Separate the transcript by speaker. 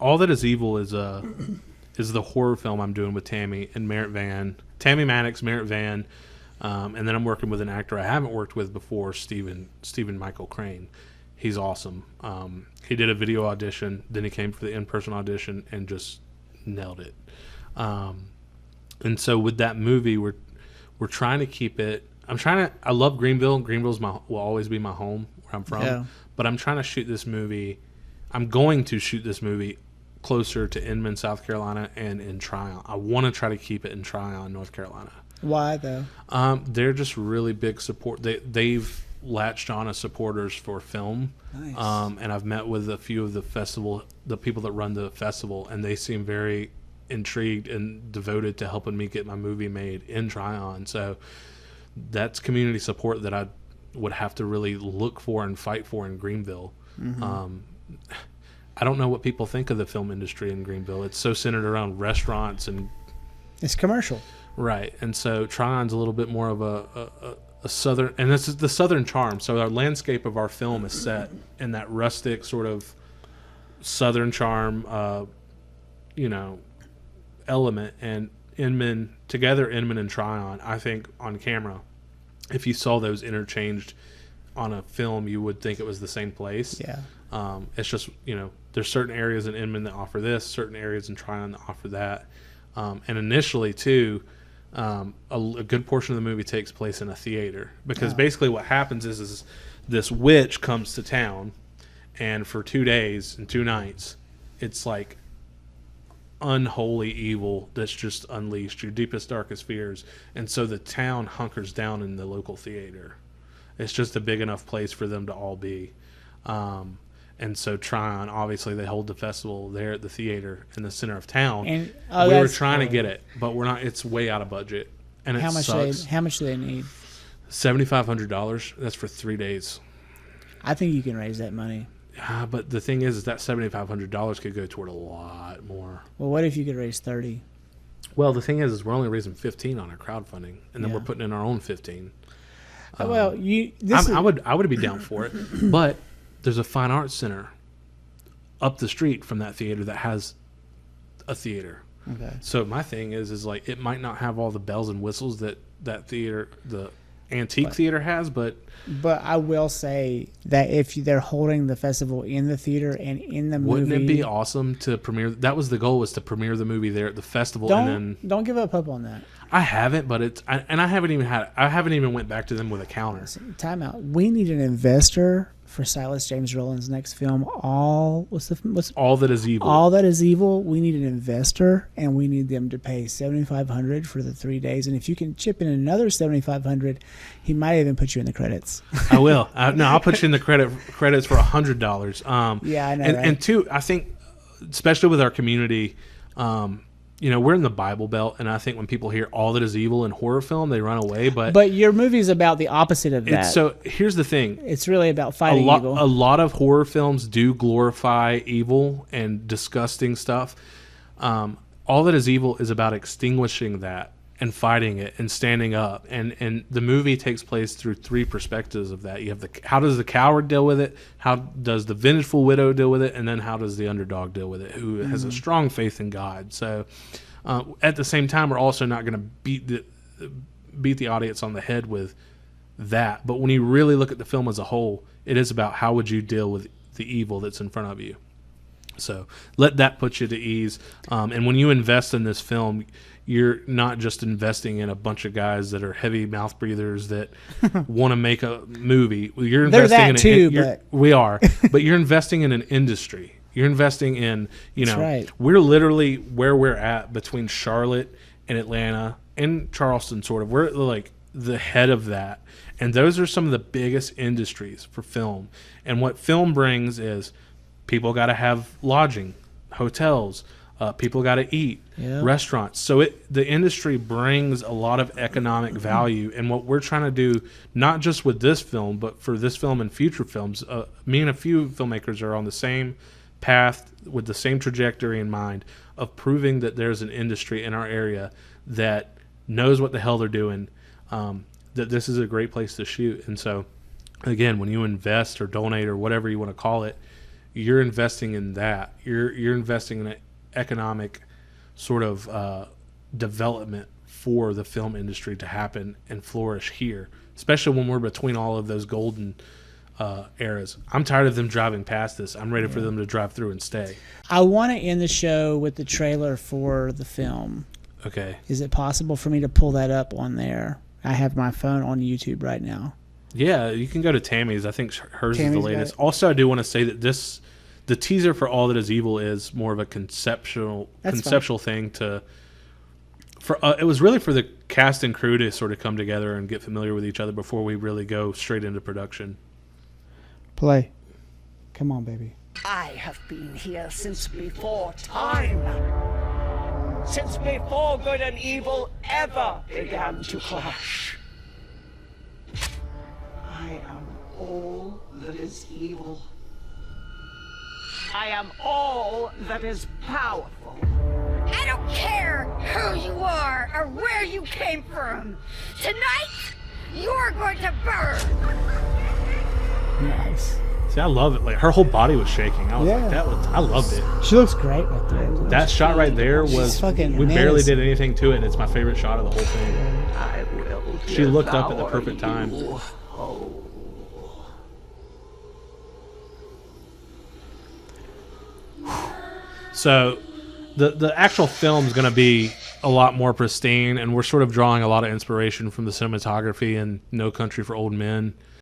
Speaker 1: All That Is Evil is the horror film I'm doing with Tammy and Merritt Vann. Tammy Maddox, Merritt Vann, and then I'm working with an actor I haven't worked with before, Stephen Michael Crane. He's awesome. He did a video audition, then he came for the in-person audition and just nailed it. And so with that movie, we're trying to keep it. I love Greenville. Greenville's will always be my home where I'm from. Yeah. But I'm trying to shoot this movie. I'm going to shoot this movie closer to Inman, South Carolina, and in Tryon. I want to try to keep it in Tryon, North Carolina.
Speaker 2: Why though?
Speaker 1: They're just really big support. They've latched on as supporters for film.
Speaker 2: Nice.
Speaker 1: And I've met with a few of the people that run the festival, and they seem very intrigued and devoted to helping me get my movie made in Tryon. So that's community support that I would have to really look for and fight for in Greenville. Mm-hmm. I don't know what people think of the film industry in Greenville. It's so centered around restaurants and
Speaker 2: it's commercial,
Speaker 1: right? And so Tryon's a little bit more of a southern, and this is the southern charm. So our landscape of our film is set in that rustic sort of southern charm, element. And Inman and Tryon, I think on camera, if you saw those interchanged on a film, you would think it was the same place.
Speaker 2: Yeah.
Speaker 1: It's just, there's certain areas in Inman that offer this, certain areas in Tryon that offer that. And initially, too, a good portion of the movie takes place in a theater. Because basically what happens is this witch comes to town, and for 2 days and 2 nights, it's like unholy evil that's just unleashed, your deepest, darkest fears. And so the town hunkers down in the local theater. It's just a big enough place for them to all be. And so Tryon, obviously, they hold the festival there at the theater in the center of town. And we were trying to get it, but we're not. It's way out of budget, and
Speaker 2: how much do they need?
Speaker 1: $7,500. That's for 3 days.
Speaker 2: I think you can raise that money.
Speaker 1: But the thing is that $7,500 could go toward a lot more.
Speaker 2: Well, what if you could raise 30?
Speaker 1: Well, the thing is we're only raising 15 on our crowdfunding, and then we're putting in our own 15.
Speaker 2: I
Speaker 1: would be down for it, but there's a fine arts center up the street from that theater that has a theater.
Speaker 2: Okay.
Speaker 1: So my thing is like it might not have all the bells and whistles that theater, the antique theater has, but
Speaker 2: I will say that if they're holding the festival in the theater and in the movie,
Speaker 1: wouldn't it be awesome to premiere? That was the goal, was to premiere the movie there at the festival.
Speaker 2: Don't give up hope on that.
Speaker 1: I haven't, but I haven't even went back to them with a counter.
Speaker 2: Time out. We need an investor for Silas James Rowland's next film. All That Is Evil. All That Is Evil. We need an investor, and we need them to pay $7,500 for the 3 days. And if you can chip in another $7,500, he might even put you in the credits.
Speaker 1: I will. I'll put you in the credits for $100.
Speaker 2: Yeah, I know.
Speaker 1: And two, I think, especially with our community. We're in the Bible Belt, and I think when people hear All That Is Evil in horror film, they run away. But
Speaker 2: your movie is about the opposite of that.
Speaker 1: So here's the thing.
Speaker 2: It's really about fighting evil.
Speaker 1: A lot of horror films do glorify evil and disgusting stuff. All That Is Evil is about extinguishing that and fighting it and standing up. And the movie takes place through 3 perspectives of that. You have how does the coward deal with it? How does the vengeful widow deal with it? And then how does the underdog deal with it, who has a strong faith in God? So at the same time, we're also not going to beat the audience on the head with that. But when you really look at the film as a whole, it is about how would you deal with the evil that's in front of you. So let that put you to ease. And when you invest in this film, you're not just investing in a bunch of guys that are heavy mouth breathers that want to make a movie. You're investing we are, but you're investing in an industry. You're investing in, we're literally where we're at between Charlotte and Atlanta and Charleston, sort of. We're like the head of that. And those are some of the biggest industries for film. And what film brings is people got to have lodging, hotels, people got to eat, restaurants. So the industry brings a lot of economic value. And what we're trying to do, not just with this film, but for this film and future films, me and a few filmmakers are on the same path with the same trajectory in mind of proving that there's an industry in our area that knows what the hell they're doing, that this is a great place to shoot. And so, again, when you invest or donate or whatever you want to call it, you're investing in that. You're investing in an economic sort of development for the film industry to happen and flourish here, especially when we're between all of those golden eras. I'm tired of them driving past this. I'm ready for them to drive through and stay.
Speaker 2: I want to end the show with the trailer for the film.
Speaker 1: Okay.
Speaker 2: Is it possible for me to pull that up on there? I have my phone on YouTube right now.
Speaker 1: Yeah, you can go to Tammy's. I think hers is the
Speaker 2: Tammy's
Speaker 1: latest. Also, I do want to say that the teaser for All That Is Evil is more of a conceptual thing to. It was really for the cast and crew to sort of come together and get familiar with each other before we really go straight into production.
Speaker 2: Play. Come on, baby.
Speaker 3: I have been here since before time. Since before good and evil ever began to clash. I am all that is evil. I am all that is powerful.
Speaker 4: I don't care who you are or where you came from. Tonight, you're going to burn.
Speaker 2: Nice.
Speaker 1: See, I love it. Like her whole body was shaking. I was like, I loved it.
Speaker 2: She looks great right there.
Speaker 1: That shot right there was we barely did anything to it, and it's my favorite shot of the whole thing.
Speaker 3: I will.
Speaker 1: She looked up at the perfect time. So the actual film is going to be a lot more pristine, and we're sort of drawing a lot of inspiration from the cinematography in No Country for Old Men.